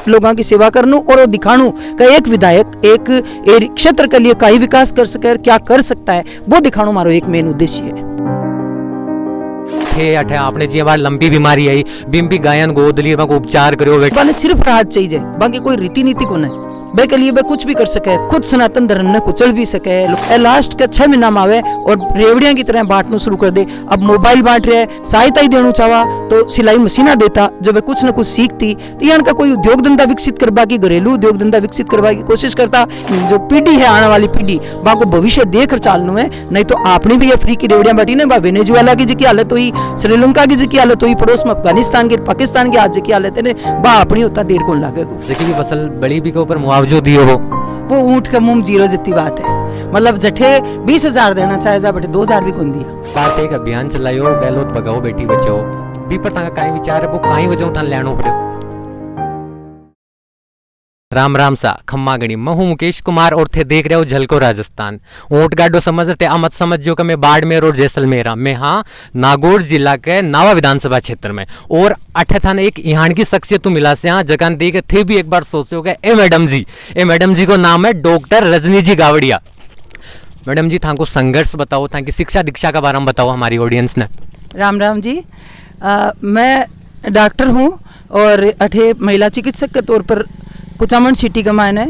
लोगों की सेवा करनू और वो दिखाणू कि एक विधायक एक क्षेत्र के लिए काई विकास कर सके और क्या कर सकता है, वो दिखाणू मारो एक मेन उद्देश्य है। अठे आपने जी बार लंबी बीमारी आई बिम्बी गायन गोद लिए उपचार करो बाने सिर्फ राहत चाहिए, बाकी कोई रीति नीति को नहीं। बे के लिए बे कुछ भी कर सके, खुद सनातन धर्म ने कुचल भी सके। लास्ट के 6 महीना में आवे और रेवड़िया की तरह बांटना शुरू कर दे। अब मोबाइल बांट रहे, सहायता ही देना चाहवा तो सिलाई मशीना देता, जब कुछ न कुछ सीखती तो यहाँ का कोई उद्योग धंधा विकसित करवा की, घरेलू उद्योग धंधा विकसित करवा की कोशिश करता। जो पीढ़ी है आने वाली पीढ़ी को भविष्य देख चालू है, नहीं तो आपने भी ये फ्री की रेवड़िया बांटी ना, वेनेजुएला की जी हालत हुई, श्रीलंका की जी हालत हुई, पड़ोस में अफगानिस्तान की पाकिस्तान की आज की हालत है बा अपनी होता देर को लगे। देखिए फसल बड़ी भी के ऊपर मुआवजो दियो वो ऊँट का मुंह जीरो जितनी बात है, मतलब जठे 20,000 देना चाहे जा बटे 2,000 भी कौन दिया। बात एक अभियान चलायो गहलोत भगाओ बेटी बचाओ भी पर ताका काई विचार है वो काई वजह थान लेनो पड़े। राम राम सा खम्मा गणी मैं हूं मुकेश कुमार और थे देख रहे हो झलको राजस्थान। ऊँट गाडो समझते अमत समझ जो कि मैं बाड़मेर और जैसलमेर मैं हाँ नागौर जिला के नावा विधानसभा क्षेत्र में और अठे थाने एक यहाँ की शख्सियत तो मिला से हाँ जगह देख थे भी एक बार सोचो गए ए मैडम जी को नाम है डॉक्टर रजनी जी गावड़िया। मैडम जी थाको संघर्ष बताओ, था शिक्षा दीक्षा का बारे में बताओ हमारी ऑडियंस ने। राम राम जी, मैं डॉक्टर हूँ और अठे महिला चिकित्सक के तौर पर कुचामन सिटी का मायने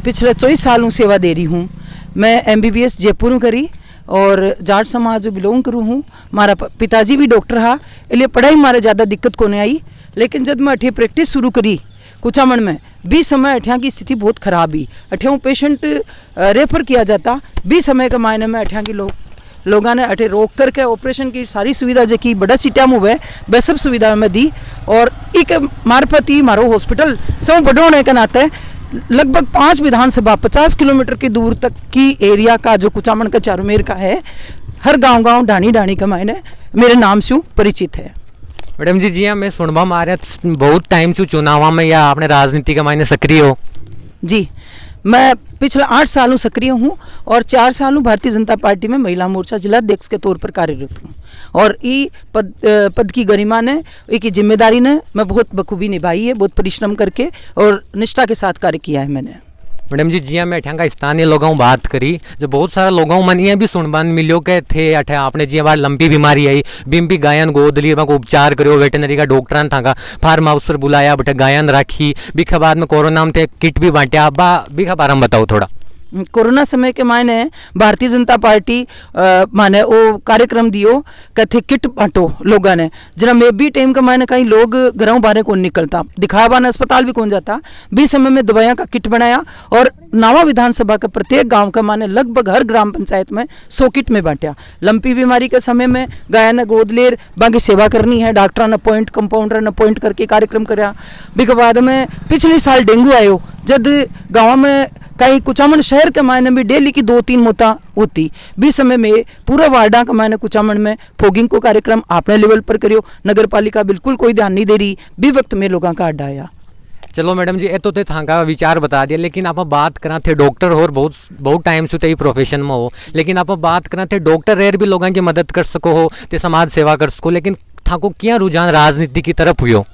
पिछले 24 सालों सेवा दे रही हूँ। मैं MBBS जयपुर में करी और जाट समाज बिलोंग करूँ हूँ। मारा पिताजी भी डॉक्टर हा, इसलिए पढ़ाई मारे ज़्यादा दिक्कत को नहीं आई। लेकिन जब मैं अठे प्रैक्टिस शुरू करी कुचामन में भी समय अठिया की स्थिति बहुत खराब ही, अठिया पेशेंट रेफर किया जाता भी समय के मायने में अठिया की लोगों ने अठे रोक करके ऑपरेशन की सारी सुविधा जो कि बड़ा सिटिया में हुए वह सब सुविधा में दी और एक मार्फत ही मारो हॉस्पिटल सब बड़ो होने के नाते लगभग 5 विधानसभा 50 किलोमीटर की दूर तक की एरिया का जो कुचामन का चारोमेर का है, हर गांव ढाणी का मायने मेरे नाम से परिचित है। मैडम जी हाँ मैं सुनवा मारे बहुत टाइम से चुनाव में या आपने राजनीति का मायने सक्रिय हो जी। मैं पिछले 8 सालों सक्रिय हूँ और 4 सालों भारतीय जनता पार्टी में महिला मोर्चा जिलाध्यक्ष के तौर पर कार्यरत हूँ और ये पद की गरिमा ने एक जिम्मेदारी ने मैं बहुत बखूबी निभाई है, बहुत परिश्रम करके और निष्ठा के साथ कार्य किया है मैंने। मैडम जी हाँ मैं अठा स्थानीय लोगों बात करी जो बहुत सारा लोगों मन ये भी सुनबान मिलो के थे अठे आपने जी बार लंबी बीमारी आई बिम्बी गायन गोद लिए उपचार करो वेटनरी का डॉक्टर था फार्म हाउस पर बुलाया बटे गायन राखी बिखा बाद में कोरोना में थे किट भी बांटा बिखा बारे में बताओ थोड़ा। कोरोना समय के मायने भारतीय जनता पार्टी माने वो कार्यक्रम दियो कथे किट बांटो लोगों ने जरा में भी टाइम के मायने कहीं लोग घरों बाहर कौन निकलता दिखावा न अस्पताल भी कौन जाता भी समय में दवाइयाँ का किट बनाया और नावा विधानसभा का प्रत्येक गांव का माने लगभग हर ग्राम पंचायत में 100 किट में बांटा। लंपी बीमारी के समय में गायन गोदलेर बाकी सेवा करनी है, डॉक्टर ने अपॉइंट कंपाउंडर ने अपॉइंट करके कार्यक्रम कराया। बिके बाद में पिछले साल डेंगू आयो जब गाँव में कहीं कुचामन शहर के मायने में डेली की 2-3 मौतें होती भी समय में पूरा वार्डा का मायने कुचामन में फोगिंग को कार्यक्रम आपने लेवल पर करियो, नगर पालिका बिल्कुल कोई ध्यान नहीं दे रही भी वक्त में लोगों का अड्डा आया। चलो मैडम जी ये तो थाका विचार बता दिया लेकिन आप बात करा थे डॉक्टर और बहुत टाइम से ही प्रोफेशन में हो लेकिन आप बात करा थे डॉक्टर रेर भी लोगों की मदद कर सको हो ते समाज सेवा कर सको लेकिन थाको क्या रुझान राजनीति की तरफ हुई हो।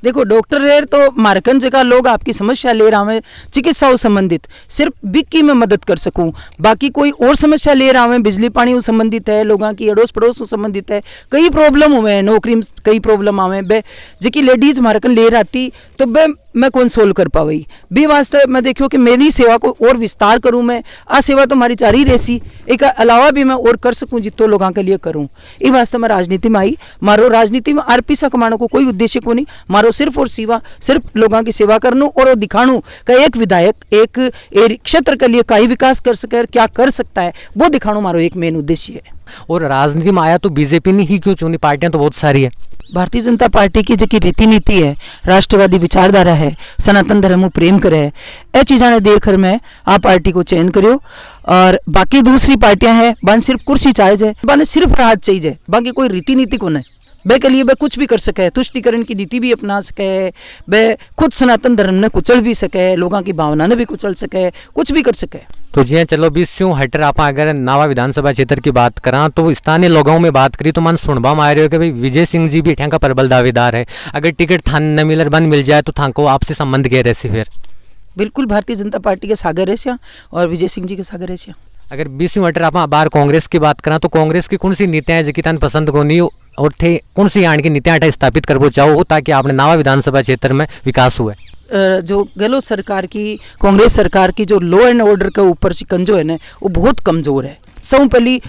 देखो डॉक्टर रेर तो मारकन जगह लोग आपकी समस्या ले रहा हूँ चिकित्सा संबंधित सिर्फ बिक्की में मदद कर सकूं, बाकी कोई और समस्या ले रहा हूँ बिजली पानी संबंधित है, लोगों की अड़ोस पड़ोस संबंधित है, कई प्रॉब्लम हुए हैं नौकरी में कई प्रॉब्लम आवे बे जी लेडीज मारकन ले रहती तो बे मैं कौन सोल्व कर पावई भी वास्ते मैं देखियो कि मेरी सेवा को और विस्तार करूं, मैं आ सेवा तो हमारी जारी रहसी एक अलावा भी मैं और कर सकूं जितो लोगों के लिए करूं। ये वास्ते मैं राजनीति में आई, मारो राजनीति में आर पैसा कमाने को कोई उद्देश्य को नहीं, मारो सिर्फ और सिर्फ लोगों की सेवा करनू और दिखाणू कि एक विधायक एक क्षेत्र के लिए काई विकास कर सके और क्या कर सकता है वो दिखाणू मारो एक मेन उद्देश्य है। और राजनीति में आया तो बीजेपी ने ही क्यों चुनी, पार्टियां तो बहुत सारी है। भारतीय जनता पार्टी की जो रीति नीति है, राष्ट्रवादी विचारधारा है, सनातन धर्म प्रेम करे है, ए चीज़ा ने देखकर मैं आप पार्टी को चयन करियो और बाकी दूसरी पार्टियां हैं बन सिर्फ कुर्सी चाहिए बन सिर्फ राहत चाहिए, बाकी कोई रीति नीति को नहीं। बे के लिए बे कुछ भी कर सके, तुष्टिकरण की नीति भी अपना सके, बे खुद सनातन धर्म ने कुचल भी सके, लोगों की भावना ने भी कुचल सके, कुछ भी कर सके। तो जी चलो बीस हटर आप अगर नावा विधानसभा क्षेत्र की बात करा तो स्थानीय लोगों में बात करी तो मन सुनबा में आ रहे हो कि भाई विजय सिंह जी भी ठें का प्रबल दावेदार है, अगर टिकट थान न मिलर बन मिल जाए तो थान को आपसे संबंध गए रहसी फिर? बिल्कुल भारतीय जनता पार्टी के सागर है और विजय सिंह जी के सागर है। अगर 20 हटर आप बार कांग्रेस की बात करा तो कांग्रेस की कौन सी नीतियां जिकी थान पसंद को नहीं और थे कौन सी आण की नीतियां स्थापित करबो चाहो ताकि आपने नावा विधानसभा क्षेत्र में विकास हुआ? जो गहलोत सरकार की, कांग्रेस सरकार की जो लॉ एंड ऑर्डर के ऊपर शिकंजो है ना वो बहुत कमज़ोर है। सब पहली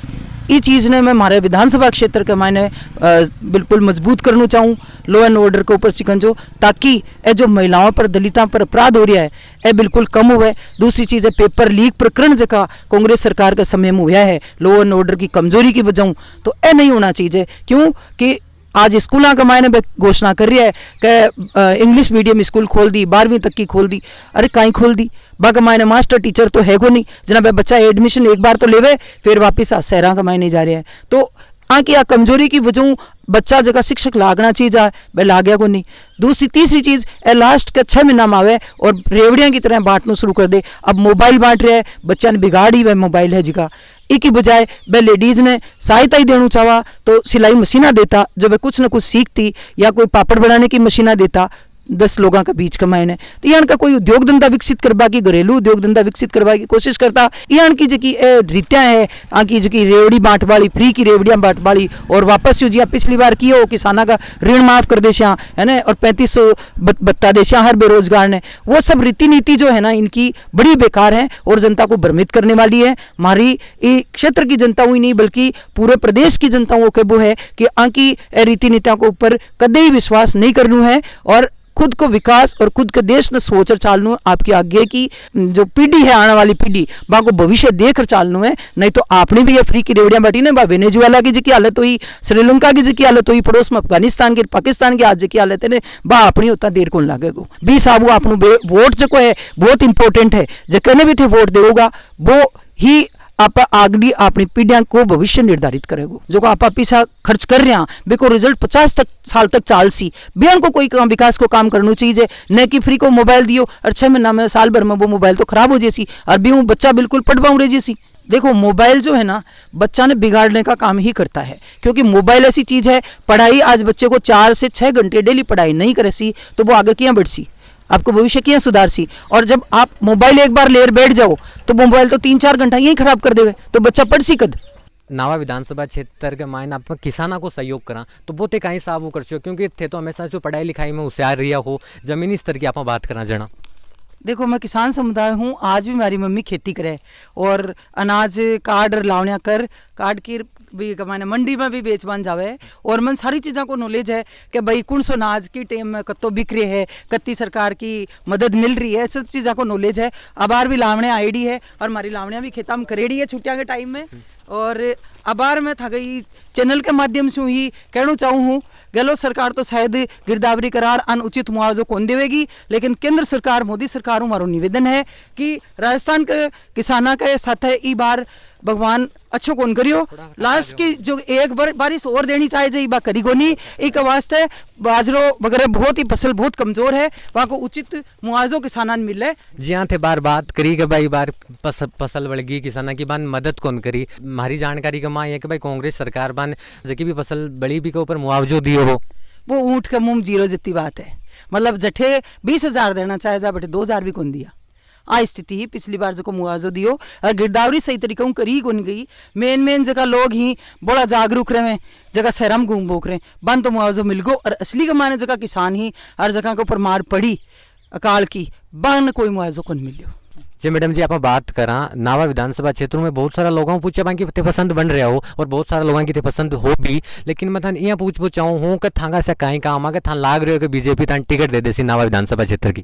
ये चीज़ ने मैं हमारे विधानसभा क्षेत्र के मायने बिल्कुल मजबूत करना चाहूँ, लॉ एंड ऑर्डर के ऊपर शिकंजो, ताकि ये जो महिलाओं पर दलितों पर अपराध हो रहा है ये बिल्कुल कम हुए। दूसरी चीज़ है पेपर लीक प्रकरण जगह कांग्रेस सरकार के समय में हुआ है लॉ एंड ऑर्डर की कमजोरी की वजह, तो ये नहीं होना चाहिए। क्यों कि आज स्कूलों का मायने घोषणा कर रही है कि इंग्लिश मीडियम स्कूल खोल दी, 12वीं तक की खोल दी। अरे कहीं खोल दी, बाकी मायने मास्टर टीचर तो है को नहीं जना बच्चा एडमिशन एक बार तो लेवे फिर वापस शहरों का मायने जा रहे हैं। तो आँकी आ कमजोरी की वजह बच्चा जगह शिक्षक लागना चाहिए वह ला गया को नहीं। दूसरी तीसरी चीज़ ए लास्ट के 6 महीना में आवे और रेवड़ियाँ की तरह बांटना शुरू कर दे। अब मोबाइल बांट रहे हैं, बच्चा ने बिगाड़ ही वह मोबाइल है जिका एक ही बजाय वह लेडीज़ ने सहायता ही देना चाहा तो सिलाई मशीना देता जो वह कुछ न कुछ सीखती, या कोई पापड़ बनाने की मशीना देता 10 लोगों का बीच कमाए ने। तो यहाँ का कोई उद्योग धंधा विकसित करवा की, घरेलू उद्योग धंधा विकसित करवा की कोशिश करता। यहाँ की जो रीतियाँ है आकी जो रेवड़ी बांट वाली, फ्री की रेवड़ियाँ बांट वाली, और वापस जो जी पिछली बार किए हो किसाना का ऋण माफ कर दे है ना, और 3500 बत्ता दे हर बेरोजगार ने, वो सब रीति नीति जो है ना इनकी बड़ी बेकार है और जनता को भ्रमित करने वाली है। हमारी क्षेत्र की जनता हुई नहीं बल्कि पूरे प्रदेश की जनताओं के वो है कि आकी रीति नीतियों के ऊपर कदे ही विश्वास नहीं करना है और खुद को विकास और खुद के देश ने सोच चालू। आपकी आगे की जो पीढ़ी है, आने वाली पीढ़ी वहाँ को भविष्य देख कर चालू है। नहीं तो आपने भी ये फ्री की रेवड़ियाँ बांटी ना, वेनेजुएला की जी हालत हुई, श्रीलंका की जी हालत हुई, पड़ोस में अफगानिस्तान की, पाकिस्तान की आज की हालत है ने बा अपनी उतना देर कौन लागेगा। 20 आबू आपू वोट जो है बहुत इंपॉर्टेंट है, जो कहने भी थे वोट देगा वो ही आप आगली अपनी पीढ़ियां को भविष्य निर्धारित करेगा। जो आप पैसा खर्च कर रहे हैं बेको रिजल्ट 50 साल तक चाल सी बेन को कोई काम विकास को काम करना चाहिए, न कि फ्री को मोबाइल दियो और 6 महीना में साल भर में वो मोबाइल तो खराब हो जैसी और भी वो बच्चा बिल्कुल पढ़वाऊँ रह जैसी। देखो मोबाइल जो है ना बच्चा ने बिगाड़ने का काम ही करता है, क्योंकि मोबाइल ऐसी चीज़ है, पढ़ाई आज बच्चे को 4 से 6 घंटे डेली पढ़ाई नहीं करे सी तो वो आगे क्या बढ़ सी, आपको भविष्य क्या सुधार सी। और जब आप मोबाइल एक बार लेकर बैठ जाओ तो मोबाइल तो 3-4 घंटा यही खराब कर देवे तो बच्चा पढ़ सी कद। नावा विधानसभा क्षेत्र के मायने आप किसानों को सहयोग करा तो बहुत कहीं साहब वो कर सो, क्योंकि थे तो हमेशा जो पढ़ाई लिखाई में होशियार रिया हो, जमीनी स्तर की आप बात करना जना। देखो मैं किसान समुदाय हूँ, आज भी हमारी मम्मी खेती करे और अनाज कार्ड लावण्या कर कार्ड की भी कमाने मंडी में भी बेचबान जावे, और मन सारी चीज़ों को नॉलेज है कि भाई कौन सो अनाज की टाइम में कत्तो बिक रही है, कत्ती सरकार की मदद मिल रही है, सब चीज़ों को नॉलेज है। अबार भी लावण्या आईडी है और हमारी लावण्या भी खेता में करेड़ी है छुट्टियाँ के टाइम में। और अबार मैं था गई चैनल के माध्यम से ही कहना चाहूँ हूँ गहलोत सरकार तो शायद गिरदावरी करार अनुचित मुआवजा कौन देवेगी, लेकिन केंद्र सरकार मोदी सरकार हमारा निवेदन है कि राजस्थान के किसाना के साथ है ई बार भगवान अच्छो कौन करियो, लास्ट की जो एक बार बारिश और देनी चाहिए जी बा करी कोनी। एक वास्ते बाजरो वगैरह बहुत ही फसल बहुत कमजोर है, वहाँ को उचित मुआवजो किसानन मिले। जी हाँ थे बार बात करी कि भाई बार फसल बढ़ गई किसाना की बान मदद कौन करी। हमारी जानकारी का माँ है कि भाई कांग्रेस सरकार बान जबकि भी फसल बड़ी भी के ऊपर मुआवजो दियो वो ऊँट का मुँह जीरो जितनी बात है, मतलब जठे 20,000 देना चाहे जा बटे 2,000 भी कौन दिया। आ स्थिति ही पिछली बार जो को मुआवजा दियो और गिरदावरी सही तरीके से करी को नहीं गई। मेन जगह लोग ही बड़ा जागरूक रहे, जगह शहर में घूम बोक रहे बन तो मुआवजा मिल गो, और असली कमाने जगह किसान ही हर जगह के ऊपर मार पड़ी अकाल की बन कोई मुआवजा को नहीं मिलो। जी मैडम जी आप बात करा नावा विधानसभा क्षेत्रों में बहुत सारा लोगों पूछे बाकी थे पसंद बन रहा हो और बहुत सारा लोगों की थे पसंद हो भी, लेकिन मैं थान यहाँ पूछ चाहूँ हूँ कि थांगा से कहीं काम आ थान लाग रहे हो कि बीजेपी थान टिकट दे देसी नावा विधानसभा क्षेत्र की।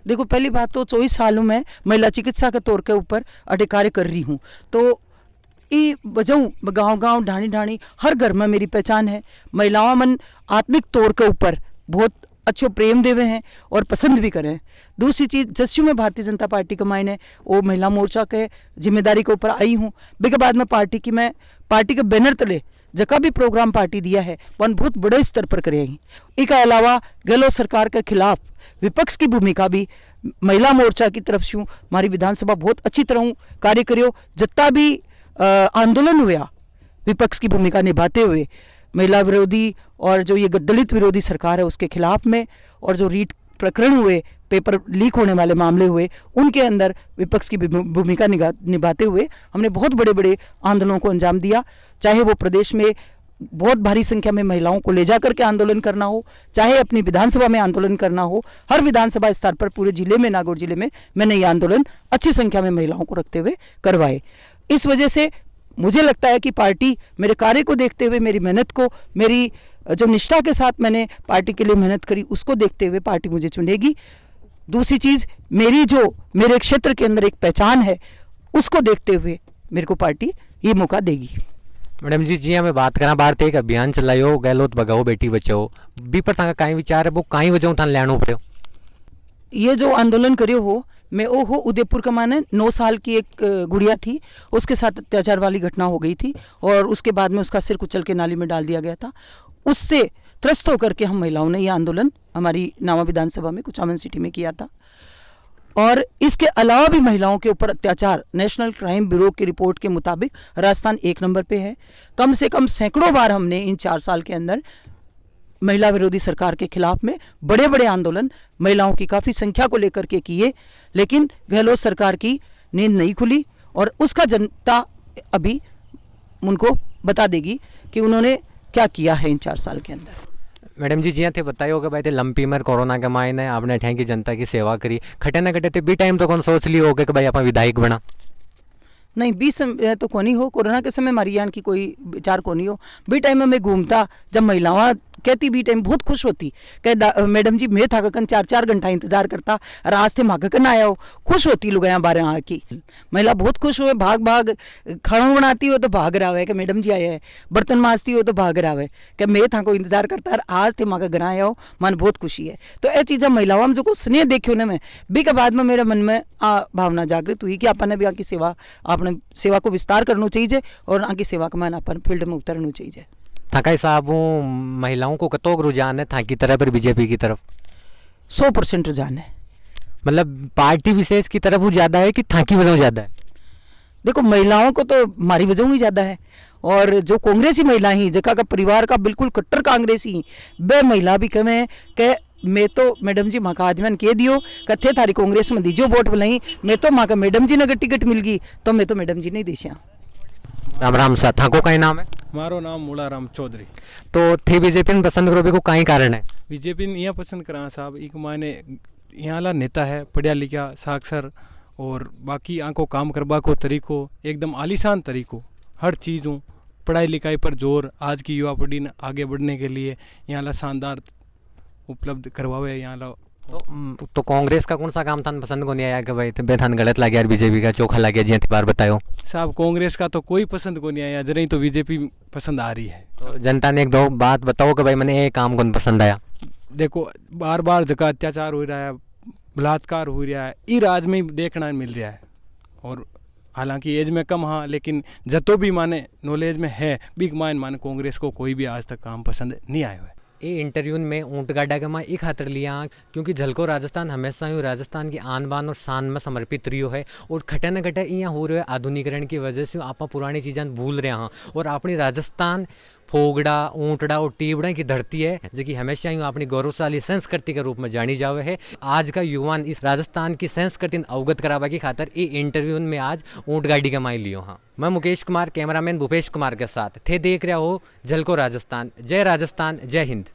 देखो पहली बात तो 24 सालों में महिला चिकित्सा के तौर के ऊपर अटे कार्य कर रही हूँ, तो ये वजह गांव ढाणी ढाणी हर घर में मेरी पहचान है। महिलाओं मन आत्मिक तौर के ऊपर बहुत अच्छो प्रेम देवे हैं और पसंद भी करें। दूसरी चीज़ जस्यू में भारतीय जनता पार्टी का मायने वो महिला मोर्चा के जिम्मेदारी के ऊपर आई हूँ, बेके बाद में पार्टी के बैनर तले जका भी प्रोग्राम पार्टी दिया है वन बहुत बड़े स्तर पर करेंगी। इसके अलावा गहलोत सरकार के खिलाफ विपक्ष की भूमिका भी महिला मोर्चा की तरफ से हमारी विधानसभा बहुत अच्छी तरह कार्य करियो। जितना भी आंदोलन हुआ विपक्ष की भूमिका निभाते हुए महिला विरोधी और जो ये दलित विरोधी सरकार है उसके खिलाफ में, और जो रीट प्रकरण हुए, पेपर लीक होने वाले मामले हुए, उनके अंदर विपक्ष की भूमिका निभाते हुए हमने बहुत बड़े बड़े आंदोलनों को अंजाम दिया। चाहे वो प्रदेश में बहुत भारी संख्या में महिलाओं को ले जाकर के आंदोलन करना हो, चाहे अपनी विधानसभा में आंदोलन करना हो, हर विधानसभा स्तर पर पूरे जिले में, नागौर जिले में मैंने ये आंदोलन अच्छी संख्या में महिलाओं को रखते हुए करवाए। इस वजह से मुझे लगता है कि पार्टी मेरे कार्य को देखते हुए, मेरी मेहनत को, मेरी जो निष्ठा के साथ मैंने पार्टी के लिए मेहनत करी उसको देखते हुए पार्टी मुझे चुनेगी। दूसरी चीज़, मेरे क्षेत्र के अंदर एक पहचान है, उसको देखते हुए मेरे को पार्टी ये मौका देगी। मैडम जी हमें बात करा भारत एक अभियान चलायो गहलोत भगाओ बेटी बचाओ, बी पर ताका काई विचार है, वो काई वजह थान लेनो पड़ो? ये जो आंदोलन करियो हो, मैं वो हो उदयपुर का माने 9 साल की एक गुड़िया थी, उसके साथ अत्याचार वाली घटना हो गई थी और उसके बाद में उसका सिर कुचल के नाली में डाल दिया गया था। उससे त्रस्त होकर के हम महिलाओं ने ये आंदोलन हमारी नावा विधानसभा में कुचामन सिटी में किया था। और इसके अलावा भी महिलाओं के ऊपर अत्याचार नेशनल क्राइम ब्यूरो की रिपोर्ट के मुताबिक राजस्थान 1 नंबर पे है। कम से कम सैकड़ों बार हमने इन 4 साल के अंदर महिला विरोधी सरकार के खिलाफ में बड़े बड़े आंदोलन महिलाओं की काफ़ी संख्या को लेकर के किए, लेकिन गहलोत सरकार की नींद नहीं खुली और उसका जनता अभी उनको बता देगी कि उन्होंने क्या किया है इन 4 साल के अंदर। मैडम जी थे बताइए कि भाई थे लंपी मर कोरोना के मायने आपने ठें की जनता की सेवा करी, खटे न खटे थे बी टाइम तो कौन सोच ली होगा कि भाई आप विधायक बना? नहीं, 20 तो कोनी हो, कोरोना के समय हमारी यान की कोई विचार कोनी हो। बी टाइम में मैं घूमता, जब महिलावां कहती बी टाइम बहुत खुश होती कह मैडम जी मैं था कन 4-4 घंटा इंतजार करता, रास्ते मागकन आया हो, खुश होती लुगाया बारे आ की महिला बहुत खुश हुए, भाग भाग खाना बनाती हो तो भाग रहा है कि मैडम जी आया है, बर्तन माजती हो तो भाग रहा है कि मैं था को इंतजार करता और आज थे माँ का घर आया हो, मन बहुत खुशी है। तो ये चीज़ें महिलाओं में जो को स्नेह देखियो ना मैं बी के बाद में मेरे मन में भावना जागृत हुई कि अपन ने भी आकी सेवा, आपने सेवा को विस्तार करना चाहिए और आकी सेवा का मान अपन फील्ड में उतरना चाहिए। थाका साहब महिलाओं को कतोक रुझान है था की तरफ और बीजेपी की तरफ? 100% रुझान है। मतलब पार्टी विशेष की तरफ वो ज़्यादा है कि था की वजह ज़्यादा है? देखो, महिलाओं को तो हमारी वजह ही ज़्यादा है, और जो कांग्रेसी महिला ही जका का परिवार का बिल्कुल कट्टर कांग्रेसी वे महिला भी कमे के मैं तो मैडम जी माँ का आदमी कह दियो कथे थारी कांग्रेस में दीजियो वोट बुलाई, मैं तो माँ का मैडम जी ने टिकट मिल गई तो मैं तो मैडम जी नहीं देशिया। राम राम सा थाको का नाम है? मारो नाम मूलाराम चौधरी। तो थे बीजेपी में पसंद करो को काई कारण है? बीजेपी ने यहाँ पसंद करा साहब, एक मायने यहाँ ला नेता है, पढ़िया लिखा साक्षर, और बाकी आंको काम करबा को तरीको एकदम आलीशान तरीको, हर चीज़ों पढ़ाई लिखाई पर जोर, आज की युवा पीढ़ी ने आगे बढ़ने के लिए यहाँ ला शानदार उपलब्ध करवावे। यहाँ ला तो कांग्रेस का कौन सा काम थान पसंद को नहीं आया कि भाई बेथान गलत लगे यार, बीजेपी का चोखा लगे जी बार बताओ? साहब कांग्रेस का तो कोई पसंद को नहीं आया, जरा ही तो बीजेपी पसंद आ रही है। तो जनता ने एक दो बात बताओ कि भाई मैंने ये काम कौन पसंद आया? देखो, बार बार जगह अत्याचार हो रहा है, बलात्कार हो रहा है, ये राज में देखना मिल रहा है। और हालांकि एज में कम हाँ, लेकिन जतो भी माने नॉलेज में है बिग माने कांग्रेस को कोई भी आज तक काम पसंद नहीं आया है। ये इंटरव्यू में ऊँट गाडा के माँ एक खातर लिया क्योंकि झलको राजस्थान हमेशा ही राजस्थान की आन बान और शान में समर्पित रियो है, और खटे न खटे यहाँ हो रहे है आधुनिकरण की वजह से आप पुरानी चीज़ें भूल रहे हैं, और अपनी राजस्थान फोगड़ा ऊँटड़ा और टीबड़ा की धरती है जो कि हमेशा यूँ अपनी गौरवशाली संस्कृति के रूप में जानी जावे है। आज का युवान इस राजस्थान की संस्कृति अवगत करावा की खातर ये इंटरव्यू में आज ऊँट गाड़ी का माई लियो। हाँ, मैं मुकेश कुमार, कैमरामैन भूपेश कुमार के साथ थे देख रहा हो झलको राजस्थान। जय राजस्थान, जय हिंद।